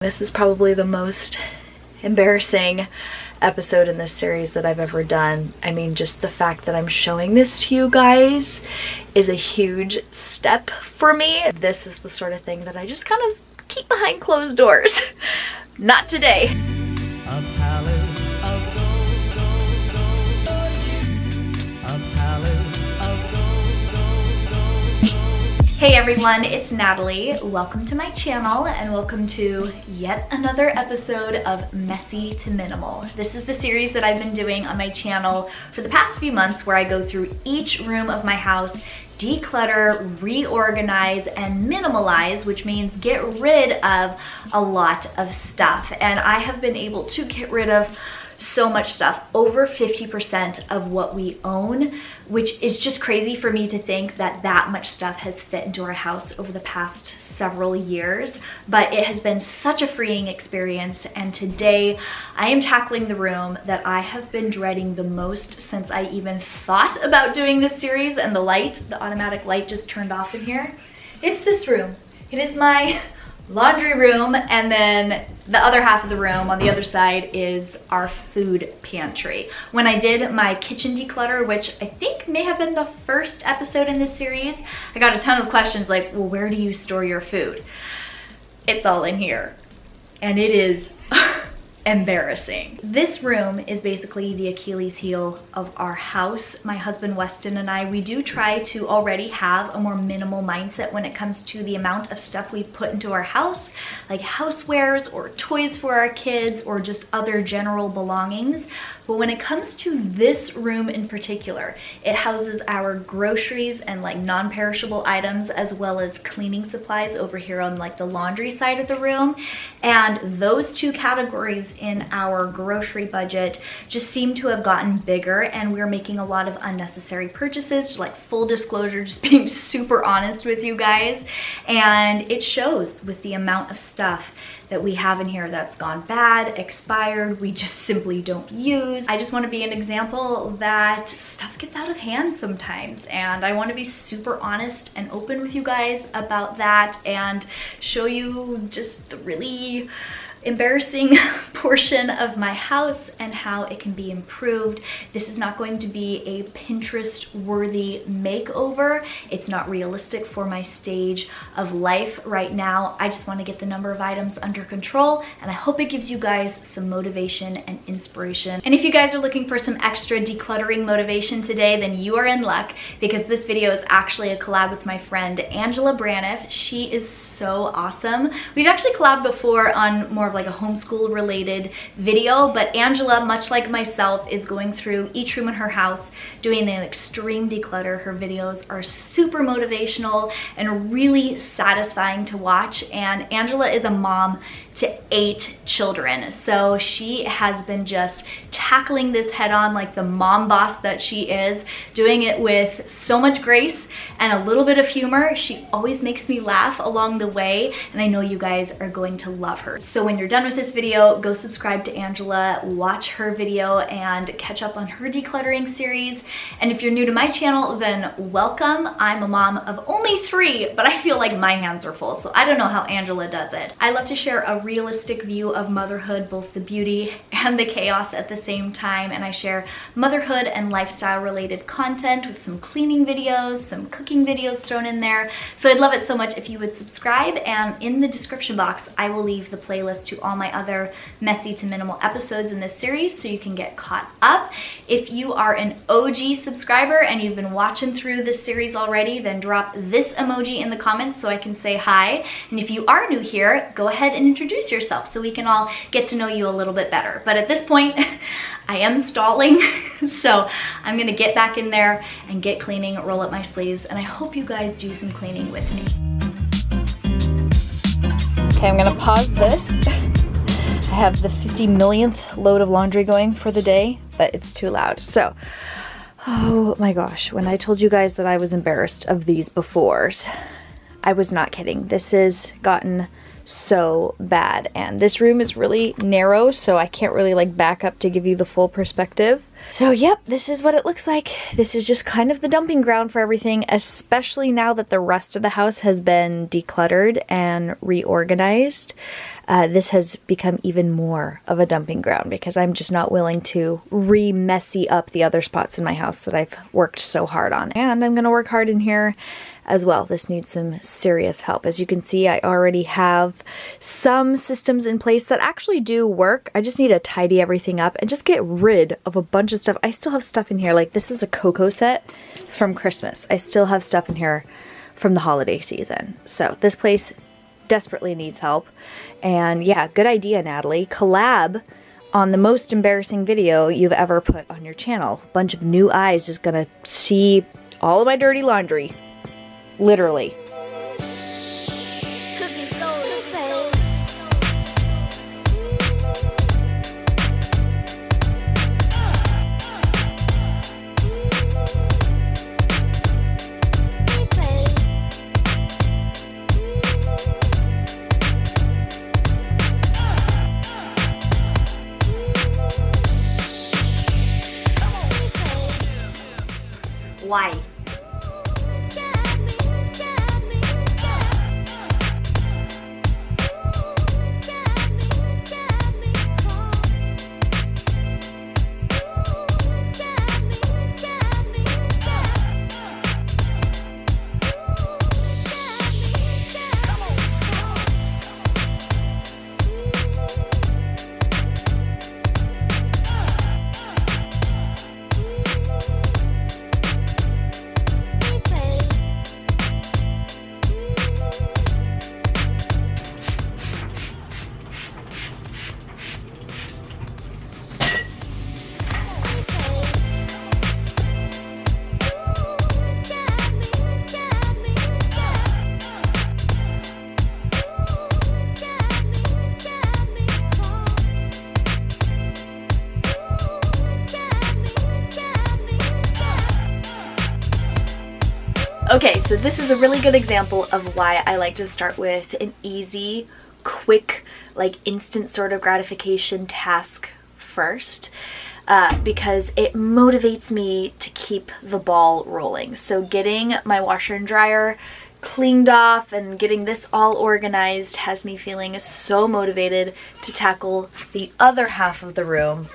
This is probably the most embarrassing episode in this series that I've ever done. I mean, just the fact that I'm showing this to you guys is a huge step for me. This is the sort of thing that I just kind of keep behind closed doors. Not today. Hey everyone, it's Natalie. Welcome to my channel and welcome to yet another episode of Messy to Minimal. This is the series that I've been doing on my channel for the past few months where I go through each room of my house, declutter, reorganize, and minimalize, which means get rid of a lot of stuff. And I have been able to get rid of so much stuff, over 50% of what we own, which is just crazy for me to think that that much stuff has fit into our house over the past several years. But it has been such a freeing experience, and today I am tackling the room that I have been dreading the most since I even thought about doing this series, and the automatic light just turned off in here. It's this room. It is my laundry room, and then the other half of the room on the other side is our food pantry. When I did my kitchen declutter, which I think may have been the first episode in this series, I got a ton of questions like, well, where do you store your food? It's all in here, and it is embarrassing. This room is basically the Achilles heel of our house. My husband Weston and I, we do try to already have a more minimal mindset when it comes to the amount of stuff we put into our house, like housewares or toys for our kids or just other general belongings. But when it comes to this room in particular, it houses our groceries and like non-perishable items, as well as cleaning supplies over here on like the laundry side of the room. And those two categories in our grocery budget just seem to have gotten bigger, and we're making a lot of unnecessary purchases, like full disclosure, just being super honest with you guys. And it shows with the amount of stuff that we have in here that's gone bad, expired, we just simply don't use. I just want to be an example that stuff gets out of hand sometimes, and I want to be super honest and open with you guys about that and show you just the really embarrassing portion of my house and how it can be improved. This is not going to be a Pinterest worthy makeover. It's not realistic for my stage of life right now. I just want to get the number of items under control, and I hope it gives you guys some motivation and inspiration. And if you guys are looking for some extra decluttering motivation today, then you are in luck, because this video is actually a collab with my friend Angela Braniff. She is so awesome. We've actually collabed before on more of like a homeschool related video, but Angela, much like myself, is going through each room in her house doing an extreme declutter. Her videos are super motivational and really satisfying to watch, and Angela is a mom to 8 children, so she has been just tackling this head on like the mom boss that she is, doing it with so much grace and a little bit of humor. She always makes me laugh along the way, and I know you guys are going to love her. So when you're done with this video, go subscribe to Angela, watch her video, and catch up on her decluttering series. And if you're new to my channel, then welcome. I'm a mom of only 3, but I feel like my hands are full, so I don't know how Angela does it. I love to share a realistic view of motherhood, both the beauty and the chaos at the same time, and I share motherhood and lifestyle related content with some cleaning videos, some cooking videos thrown in there. So I'd love it so much if you would subscribe, and in the description box I will leave the playlist to all my other Messy to Minimal episodes in this series so you can get caught up. If you are an OG subscriber and you've been watching through this series already, then drop this emoji in the comments so I can say hi. And if you are new here, go ahead and introduce yourself so we can all get to know you a little bit better. But at this point, I am stalling, so I'm gonna get back in there and get cleaning, roll up my sleeves, and I hope you guys do some cleaning with me. Okay, I'm gonna pause this. I have the 50 millionth load of laundry going for the day, but it's too loud. So, oh my gosh, when I told you guys that I was embarrassed of these befores, I was not kidding. This has gotten so bad. And this room is really narrow, so I can't really like back up to give you the full perspective. So yep, this is what it looks like. This is just kind of the dumping ground for everything, especially now that the rest of the house has been decluttered and reorganized. This has become even more of a dumping ground because I'm just not willing to re-messy up the other spots in my house that I've worked so hard on. And I'm gonna work hard in here as well. This needs some serious help. As you can see, I already have some systems in place that actually do work. I just need to tidy everything up and just get rid of a bunch of stuff. I still have stuff in here. Like this is a cocoa set from Christmas. I still have stuff in here from the holiday season. So this place desperately needs help. And yeah, good idea, Natalie. Collab on the most embarrassing video you've ever put on your channel. A bunch of new eyes just gonna see all of my dirty laundry. Literally. Why? Okay, so this is a really good example of why I like to start with an easy, quick, like instant sort of gratification task first, because it motivates me to keep the ball rolling. So getting my washer and dryer cleaned off and getting this all organized has me feeling so motivated to tackle the other half of the room,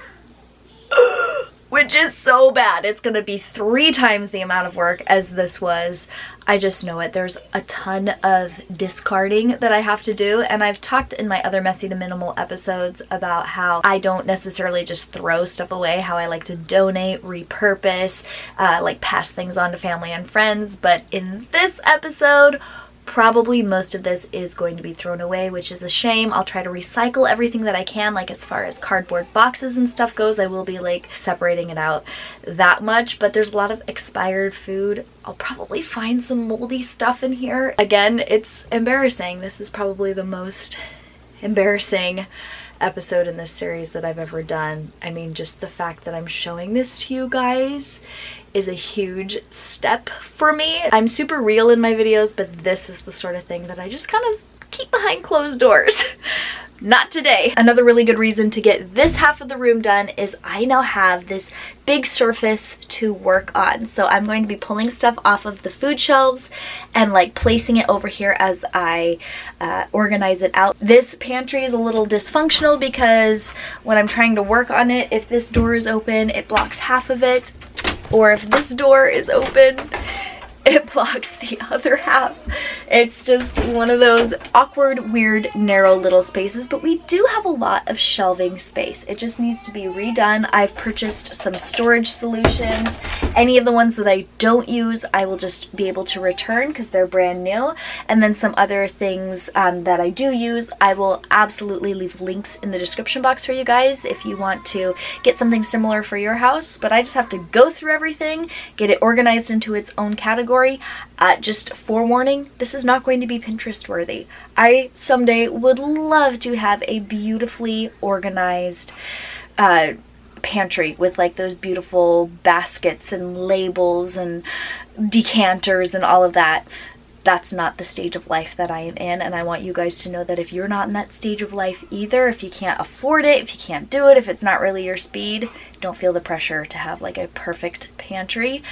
which is so bad. It's gonna be 3 times the amount of work as this was. I just know it. There's a ton of discarding that I have to do, and I've talked in my other Messy to Minimal episodes about how I don't necessarily just throw stuff away, how I like to donate, repurpose, like pass things on to family and friends. But in this episode, probably most of this is going to be thrown away, which is a shame. I'll try to recycle everything that I can, like as far as cardboard boxes and stuff goes. I will be like separating it out that much, but there's a lot of expired food. I'll probably find some moldy stuff in here. Again, it's embarrassing. This is probably the most embarrassing episode in this series that I've ever done. I mean, just the fact that I'm showing this to you guys is a huge step for me. I'm super real in my videos, but this is the sort of thing that I just kind of keep behind closed doors. Not today. Another really good reason to get this half of the room done is I now have this big surface to work on. So I'm going to be pulling stuff off of the food shelves and like placing it over here as I organize it out. This pantry is a little dysfunctional because when I'm trying to work on it, if this door is open, it blocks half of it. Or if this door is open, it blocks the other half. It's just one of those awkward, weird, narrow little spaces, but we do have a lot of shelving space. It just needs to be redone. I've purchased some storage solutions. Any of the ones that I don't use, I will just be able to return because they're brand new. And then some other things that I do use, I will absolutely leave links in the description box for you guys if you want to get something similar for your house. But I just have to go through everything, get it organized into its own category. Just forewarning, this is not going to be Pinterest worthy. I someday would love to have a beautifully organized pantry with like those beautiful baskets and labels and decanters and all of that. that's not the stage of life that I am in, and I want you guys to know that if you're not in that stage of life either, if you can't afford it, if you can't do it, if it's not really your speed, don't feel the pressure to have like a perfect pantry.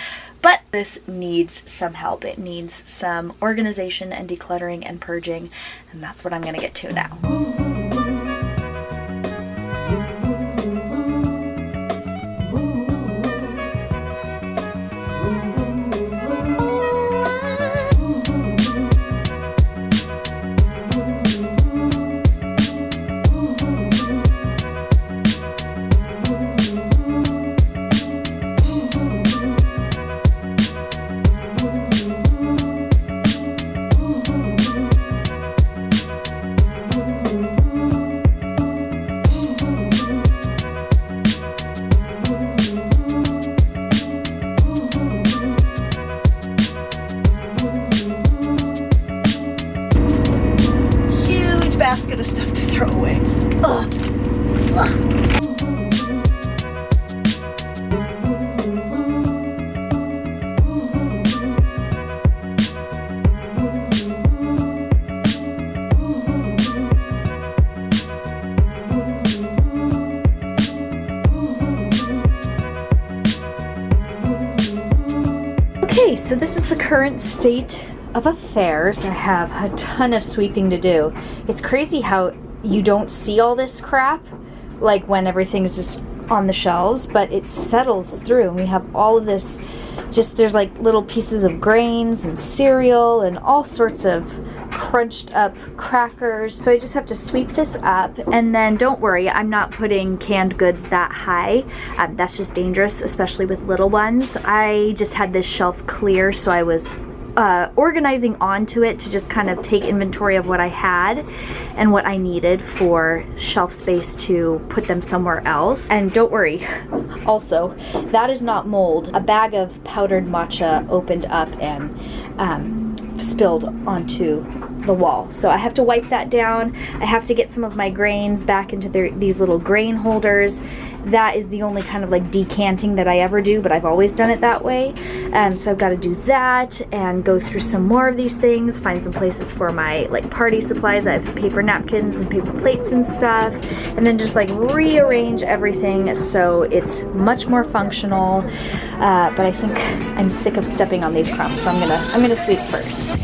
But this needs some help. It needs some organization and decluttering and purging, and that's what I'm gonna get to now. Basket of stuff to throw away. Ugh. Ugh. Okay, so this is the current state of affairs. I have a ton of sweeping to do. It's crazy how you don't see all this crap like when everything's just on the shelves, but it settles through and we have all of this, just there's like little pieces of grains and cereal and all sorts of crunched up crackers. So I just have to sweep this up, and then don't worry, I'm not putting canned goods that high. That's just dangerous, especially with little ones. I just had this shelf clear, so I was organizing onto it to just kind of take inventory of what I had and what I needed for shelf space to put them somewhere else. And don't worry, also, that is not mold. A bag of powdered matcha opened up and spilled onto the wall. So I have to wipe that down. I have to get some of my grains back into these little grain holders. That is the only kind of like decanting that I ever do, but I've always done it that way. So I've got to do that and go through some more of these things, find some places for my like party supplies. I have paper napkins and paper plates and stuff, and then just like rearrange everything so it's much more functional. But I think I'm sick of stepping on these crumbs, so I'm gonna sweep first.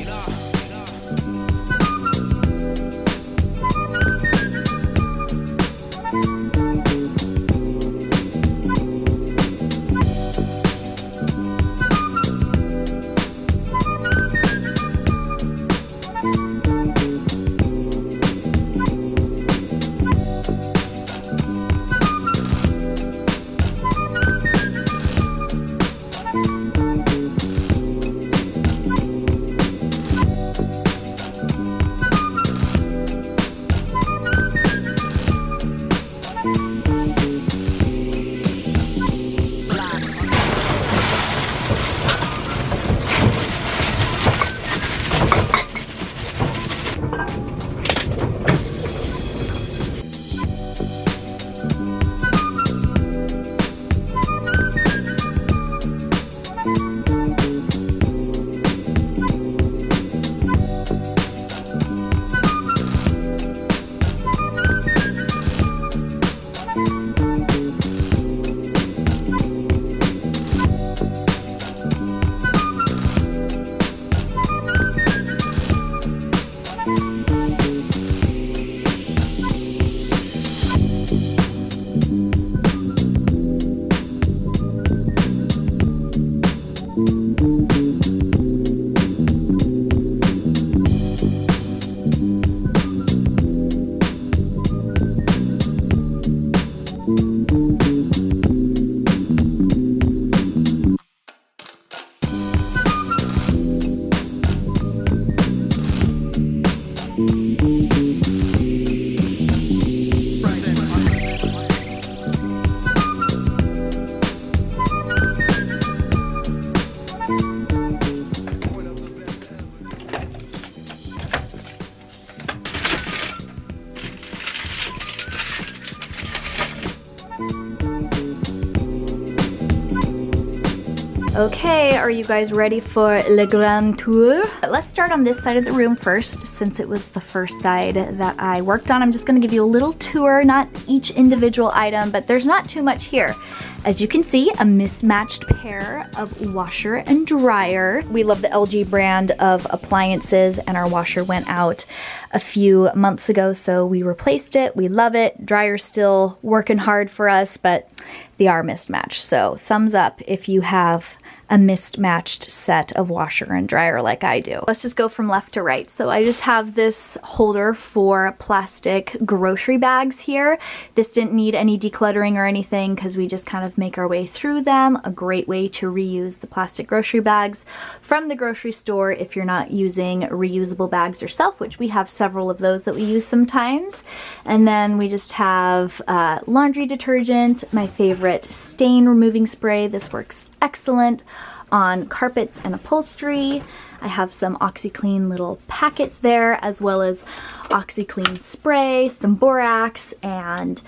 Okay, are you guys ready for le grand tour? Let's start on this side of the room first, since it was the first side that I worked on. I'm just gonna give you a little tour, not each individual item, but there's not too much here. As you can see, a mismatched pair of washer and dryer. We love the LG brand of appliances, and our washer went out a few months ago, so we replaced it. We love it. Dryer's still working hard for us, but they are mismatched. So thumbs up if you have a mismatched set of washer and dryer like I do. Let's just go from left to right. So I just have this holder for plastic grocery bags here. This didn't need any decluttering or anything because we just kind of make our way through them. A great way to reuse the plastic grocery bags from the grocery store if you're not using reusable bags yourself, which we have several of those that we use sometimes. And then we just have laundry detergent, my favorite stain removing spray. This works excellent on carpets and upholstery. I have some OxiClean little packets there, as well as OxiClean spray, some borax, and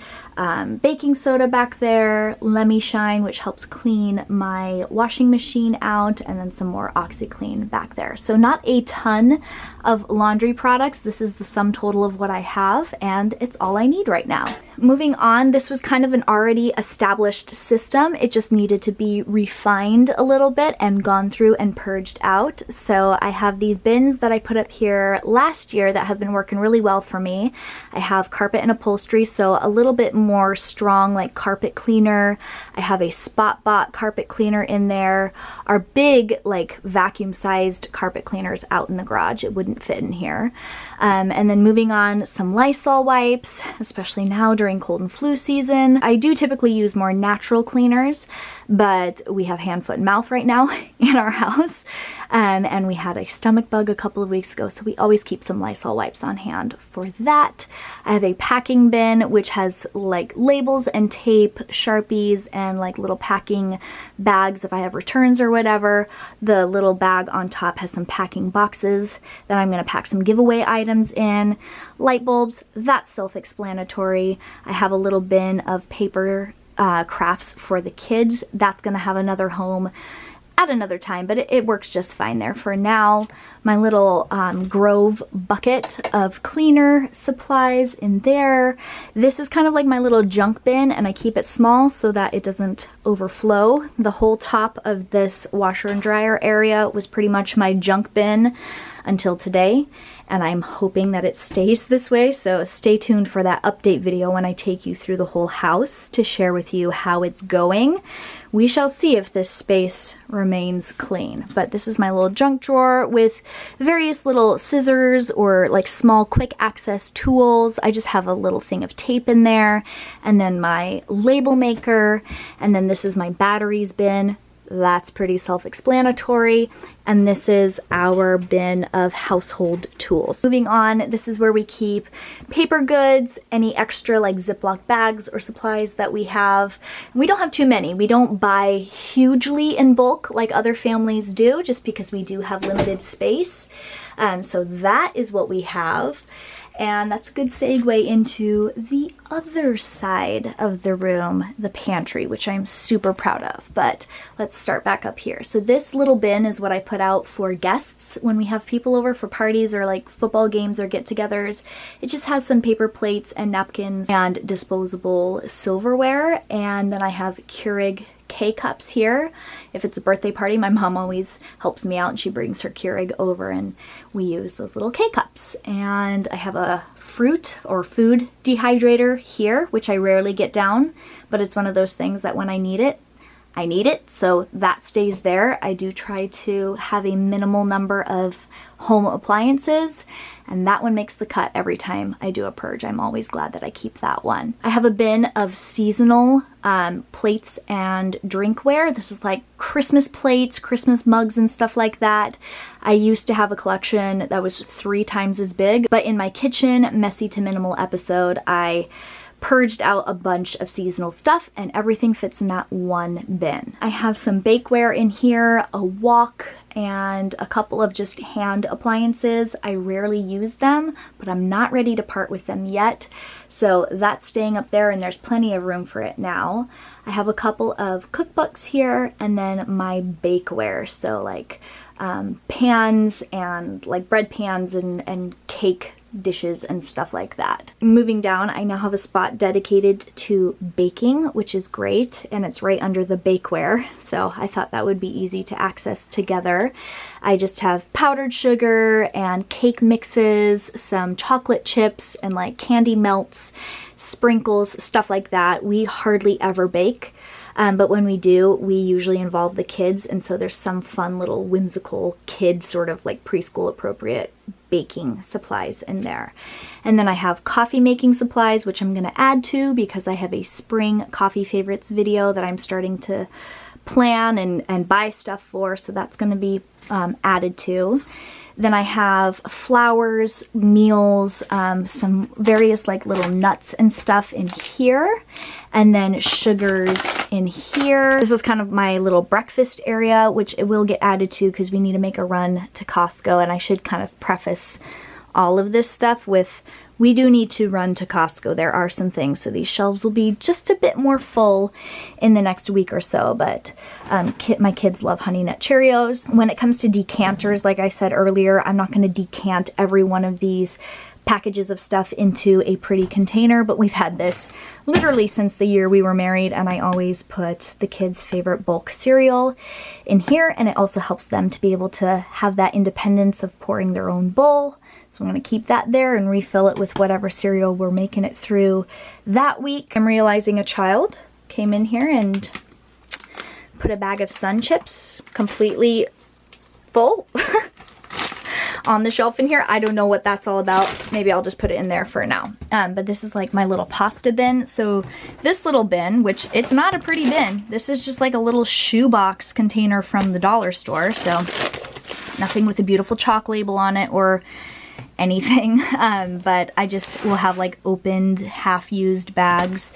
baking soda back there, Lemmy Shine, which helps clean my washing machine out, and then some more OxiClean back there. So not a ton of laundry products. This is the sum total of what I have, and it's all I need right now. Moving on, this was kind of an already established system. It just needed to be refined a little bit and gone through and purged out. So I have these bins that I put up here last year that have been working really well for me. I have carpet and upholstery, so a little bit more strong like carpet cleaner. I have a Spot Bot carpet cleaner in there. Our big like vacuum sized carpet cleaners out in the garage. It wouldn't fit in here. And then moving on, some Lysol wipes, especially now during cold and flu season. I do typically use more natural cleaners, but we have hand, foot, and mouth right now in our house. And we had a stomach bug a couple of weeks ago, so we always keep some Lysol wipes on hand for that. I have a packing bin, which has like labels and tape, Sharpies, and like little packing bags if I have returns or whatever. The little bag on top has some packing boxes that I'm gonna pack some giveaway items in. Light bulbs, that's self-explanatory. I have a little bin of paper crafts for the kids. That's gonna have another home at another time, but it works just fine there for now. My little Grove bucket of cleaner supplies in there. This is kind of like my little junk bin, and I keep it small so that it doesn't overflow. The whole top of this washer and dryer area was pretty much my junk bin until today, and I'm hoping that it stays this way, so stay tuned for that update video when I take you through the whole house to share with you how it's going. We shall see if this space remains clean. But this is my little junk drawer with various little scissors or like small quick access tools. I just have a little thing of tape in there, and then my label maker, and then this is my batteries bin. That's pretty self-explanatory. And this is our bin of household tools. Moving on, this is where we keep paper goods, any extra like Ziploc bags or supplies that we have. We don't have too many. We don't buy hugely in bulk like other families do, just because we do have limited space. So that is what we have. And that's a good segue into the other side of the room, the pantry, which I'm super proud of. But let's start back up here. So this little bin is what I put out for guests when we have people over for parties or like football games or get-togethers. It just has some paper plates and napkins and disposable silverware. And then I have Keurig K-cups here. If it's a birthday party, my mom always helps me out and she brings her Keurig over and we use those little K-cups. And I have a fruit or food dehydrator here, which I rarely get down, but it's one of those things that when I need it, I need it, so that stays there. I do try to have a minimal number of home appliances, and that one makes the cut every time I do a purge. I'm always glad that I keep that one. I have a bin of seasonal plates and drinkware. This is like Christmas plates, Christmas mugs, and stuff like that. I used to have a collection that was 3 times as big, but in my kitchen messy to minimal episode, I purged out a bunch of seasonal stuff, and everything fits in that one bin. I have some bakeware in here, a wok, and a couple of just hand appliances. I rarely use them, but I'm not ready to part with them yet. So that's staying up there, and there's plenty of room for it now. I have a couple of cookbooks here, and then my bakeware. So like pans and like bread pans and cake dishes and stuff like that. Moving down, I now have a spot dedicated to baking, which is great, and it's right under the bakeware, so I thought that would be easy to access together. I just have powdered sugar and cake mixes, some chocolate chips and like candy melts, sprinkles, stuff like that. We hardly ever bake. But when we do, we usually involve the kids, and so there's some fun little whimsical kid sort of like preschool appropriate baking supplies in there. And then I have coffee making supplies, which I'm going to add to because I have a spring coffee favorites video that I'm starting to plan and buy stuff for, so that's going to be added to. Then I have flowers, meals, some various like little nuts and stuff in here, and then sugars in here. This is kind of my little breakfast area, which it will get added to because we need to make a run to Costco, and I should kind of preface all of this stuff with, we do need to run to Costco. There are some things, so these shelves will be just a bit more full in the next week or so, but my kids love Honey Nut Cheerios. When it comes to decanters, like I said earlier, I'm not going to decant every one of these packages of stuff into a pretty container, but we've had this literally since the year we were married, and I always put the kids' favorite bulk cereal in here, and it also helps them to be able to have that independence of pouring their own bowl. So I'm going to keep that there and refill it with whatever cereal we're making it through that week. I'm realizing a child came in here and put a bag of Sun Chips completely full on the shelf in here. I don't know what that's all about. Maybe I'll just put it in there for now. But this is like my little pasta bin. So this little bin, which it's not a pretty bin, this is just like a little shoebox container from the dollar store. So nothing with a beautiful chalk label on it or anything, but I just will have like opened half-used bags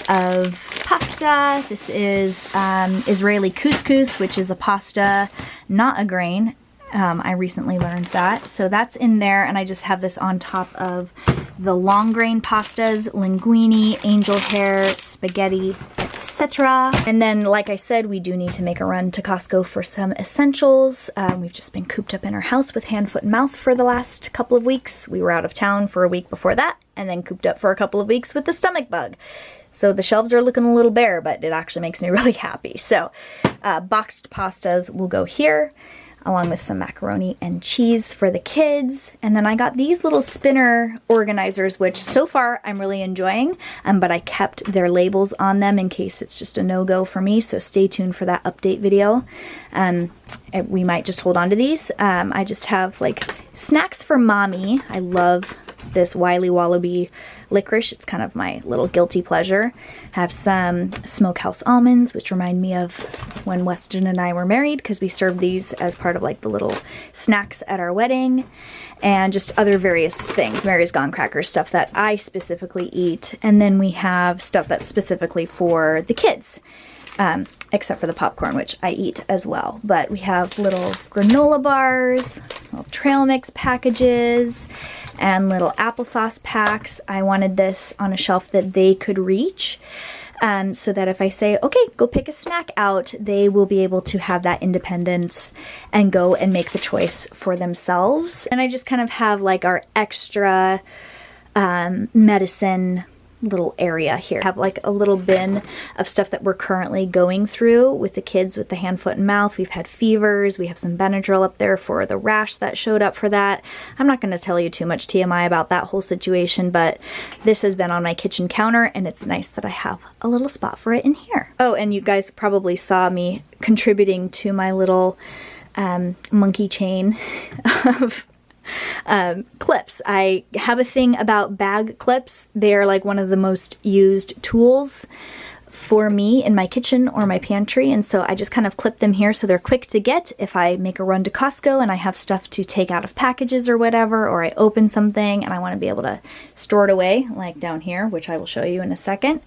of pasta. This is Israeli couscous, which is a pasta, not a grain. I recently learned that. So that's in there, and I just have this on top of the long grain pastas, linguine, angel hair, spaghetti, etc. And then, like I said, we do need to make a run to Costco for some essentials. We've just been cooped up in our house with hand, foot, and mouth for the last couple of weeks. We were out of town for a week before that, and then cooped up for a couple of weeks with the stomach bug. So the shelves are looking a little bare, but it actually makes me really happy. So boxed pastas will go here, along with some macaroni and cheese for the kids. And then I got these little spinner organizers, which so far I'm really enjoying, but I kept their labels on them in case it's just a no-go for me, so stay tuned for that update video. We might just hold on to these. I just have like snacks for mommy. I love this Wiley Wallaby licorice. It's kind of my little guilty pleasure. Have some smokehouse almonds, which remind me of when Weston and I were married, because we served these as part of like the little snacks at our wedding, and just other various things, Mary's Gone Crackers, stuff that I specifically eat. And then we have stuff that's specifically for the kids, except for the popcorn, which I eat as well. But we have little granola bars, little trail mix packages, and little applesauce packs. I wanted this on a shelf that they could reach, so that if I say, okay, go pick a snack out, they will be able to have that independence and go and make the choice for themselves. And I just kind of have like our extra medicine little area here. Have like a little bin of stuff that we're currently going through with the kids with the hand, foot, and mouth. We've had fevers. We have some Benadryl up there for the rash that showed up for that. I'm not going to tell you too much TMI about that whole situation, but this has been on my kitchen counter, and it's nice that I have a little spot for it in here. Oh, and you guys probably saw me contributing to my little monkey chain of clips. I have a thing about bag clips. They are like one of the most used tools for me in my kitchen or my pantry, and so I just kind of clip them here so they're quick to get if I make a run to Costco and I have stuff to take out of packages or whatever, or I open something and I want to be able to store it away, like down here, which I will show you in a second.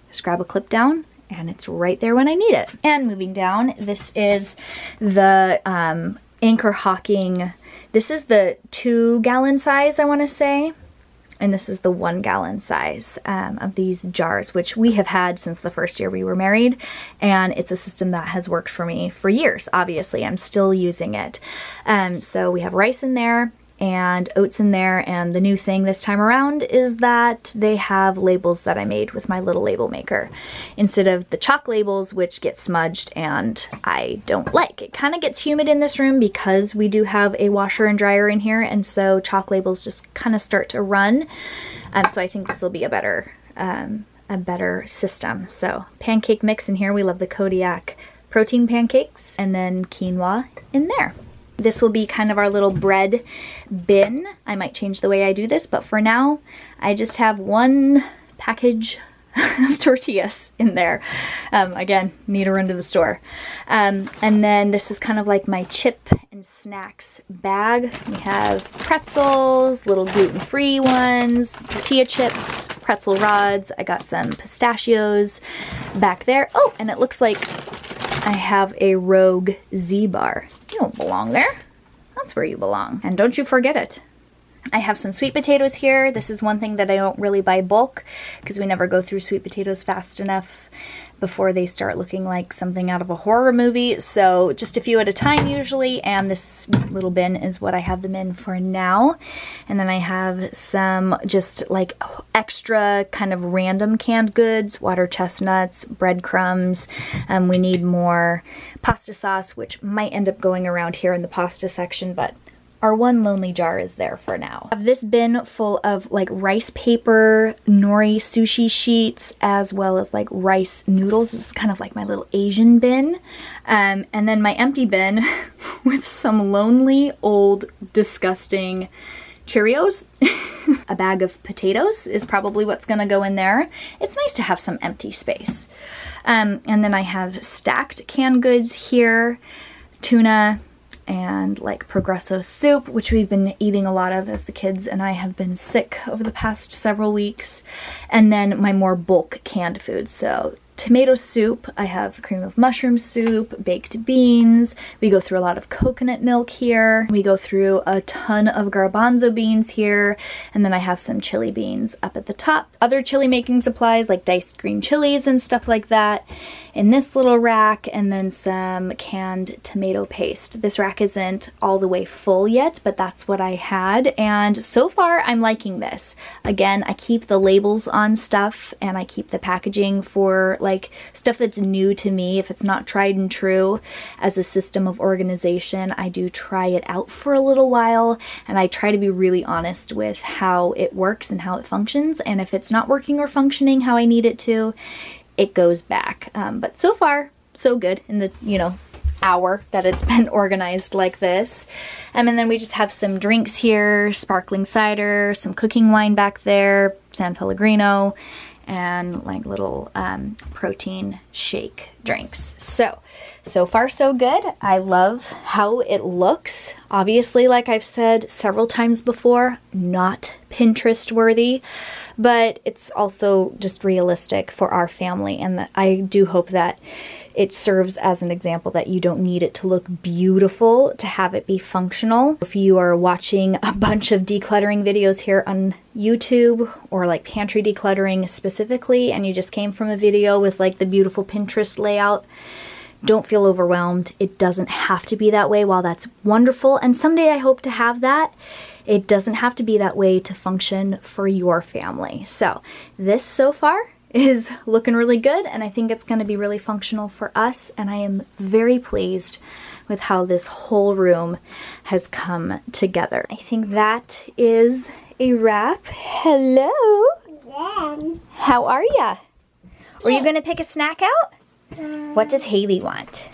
Just grab a clip down and it's right there when I need it. And moving down, this is the Anchor Hawking. This is the 2-gallon size, I want to say. And this is the 1-gallon size of these jars, which we have had since the first year we were married. And it's a system that has worked for me for years, obviously. I'm still using it. So we have rice in there and oats in there, and the new thing this time around is that they have labels that I made with my little label maker instead of the chalk labels, which get smudged and I don't like. It kind of gets humid in this room because we do have a washer and dryer in here, and so chalk labels just kind of start to run. So I think this will be a better system. So pancake mix in here. We love the Kodiak protein pancakes, and then quinoa in there. This will be kind of our little bread bin. I might change the way I do this, but for now, I just have one package of tortillas in there. Again, need to run to the store. And then this is kind of like my chip and snacks bag. We have pretzels, little gluten-free ones, tortilla chips, pretzel rods. I got some pistachios back there. Oh, and it looks like I have a Rogue Z-bar. You don't belong there. That's where you belong. And don't you forget it. I have some sweet potatoes here. This is one thing that I don't really buy bulk because we never go through sweet potatoes fast enough before they start looking like something out of a horror movie. So just a few at a time usually, and this little bin is what I have them in for now. And then I have some just like extra kind of random canned goods, water chestnuts, breadcrumbs. We need more pasta sauce, which might end up going around here in the pasta section, but our one lonely jar is there for now. I have this bin full of like rice paper, nori sushi sheets, as well as like rice noodles. This is kind of like my little Asian bin. And then my empty bin with some lonely, old, disgusting Cheerios. A bag of potatoes is probably what's gonna go in there. It's nice to have some empty space. And then I have stacked canned goods here, tuna, and like Progresso soup, which we've been eating a lot of as the kids and I have been sick over the past several weeks. And then my more bulk canned foods. So tomato soup, I have cream of mushroom soup, baked beans. We go through a lot of coconut milk here. We go through a ton of garbanzo beans here. And then I have some chili beans up at the top. Other chili making supplies like diced green chilies and stuff like that in this little rack, and then some canned tomato paste. This rack isn't all the way full yet, but that's what I had, and so far I'm liking this. Again, I keep the labels on stuff and I keep the packaging for like stuff that's new to me. If it's not tried and true as a system of organization, I do try it out for a little while, and I try to be really honest with how it works and how it functions, and if it's not working or functioning how I need it to, it goes back. But so far, so good in the, hour that it's been organized like this. And then we just have some drinks here, sparkling cider, some cooking wine back there, San Pellegrino, and like little protein shake drinks. So far so good. I love how it looks. Obviously, like I've said several times before, not Pinterest worthy, but it's also just realistic for our family, and I do hope that it serves as an example that you don't need it to look beautiful to have it be functional. If you are watching a bunch of decluttering videos here on YouTube, or like pantry decluttering specifically, and you just came from a video with like the beautiful Pinterest layout, don't feel overwhelmed. It doesn't have to be that way. While that's wonderful, and someday I hope to have that, it doesn't have to be that way to function for your family. So this so far is looking really good, and I think it's going to be really functional for us, and I am very pleased with how this whole room has come together. I think that is a wrap. Hello. Yeah. How are ya? Are you going to pick a snack out? What does Haley want?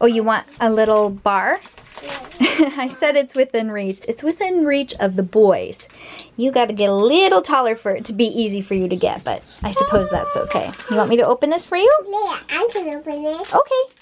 Oh, you want a little bar? Yeah. I said it's within reach. It's within reach of the boys. You got to get a little taller for it to be easy for you to get, but I suppose that's okay. You want me to open this for you? Yeah, I can open it. Okay.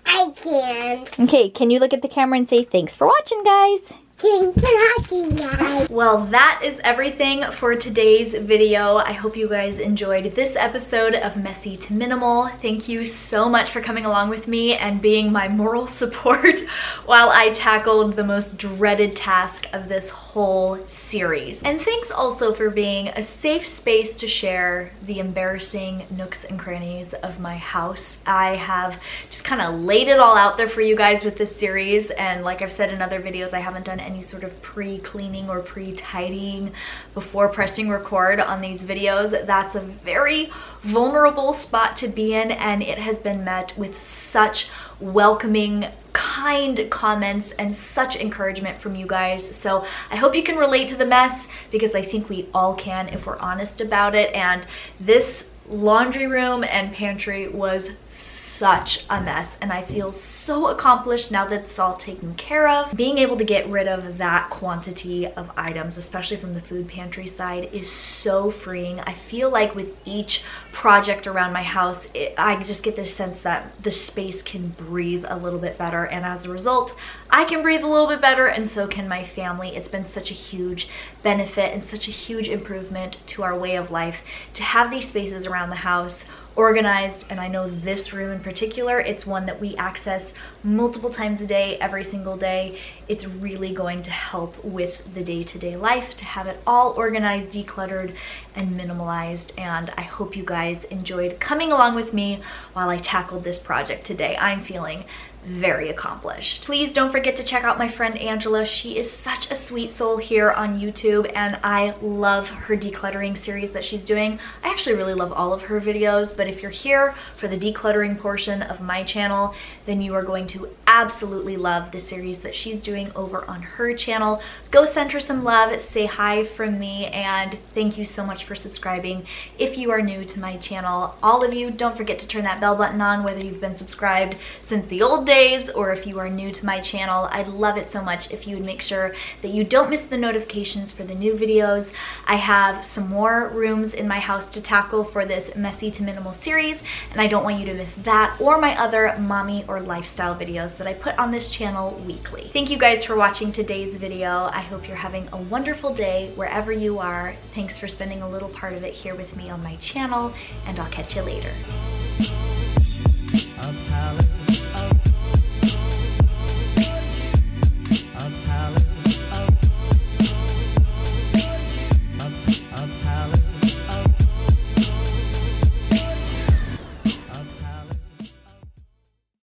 I can. Okay, can you look at the camera and say thanks for watching, guys? Thanks for watching, guys. Well, that is everything for today's video. I hope you guys enjoyed this episode of Messy to Minimal. Thank you so much for coming along with me and being my moral support while I tackled the most dreaded task of this whole series. And thanks also for being a safe space to share the embarrassing nooks and crannies of my house. I have just kind of laid it all out there for you guys with this series, and like I've said in other videos, I haven't done any sort of pre-cleaning or pre-tidying before pressing record on these videos. That's a very vulnerable spot to be in, and it has been met with such welcoming, kind comments and such encouragement from you guys. So I hope you can relate to the mess, because I think we all can if we're honest about it. And this laundry room and pantry was such a mess, and I feel so accomplished now that it's all taken care of. Being able to get rid of that quantity of items, especially from the food pantry side, is so freeing. I feel like with each project around my house, I just get this sense that the space can breathe a little bit better, and as a result, I can breathe a little bit better, and so can my family. It's been such a huge benefit and such a huge improvement to our way of life to have these spaces around the house organized. And I know this room in particular, it's one that we access multiple times a day, every single day. It's really going to help with the day-to-day life to have it all organized, decluttered, and minimalized. And I hope you guys enjoyed coming along with me while I tackled this project today. I'm feeling very accomplished. Please don't forget to check out my friend Angela. She is such a sweet soul here on YouTube, and I love her decluttering series that she's doing. I actually really love all of her videos, but if you're here for the decluttering portion of my channel, then you are going to absolutely love the series that she's doing over on her channel. Go send her some love, say hi from me, and thank you so much for subscribing. If you are new to my channel, all of you, don't forget to turn that bell button on, whether you've been subscribed since the old days or if you are new to my channel. I'd love it so much if you would make sure that you don't miss the notifications for the new videos. I have some more rooms in my house to tackle for this Messy to Minimal series, and I don't want you to miss that or my other mommy or lifestyle videos that I put on this channel weekly. Thank you guys for watching today's video. I hope you're having a wonderful day wherever you are. Thanks for spending a little part of it here with me on my channel, and I'll catch you later.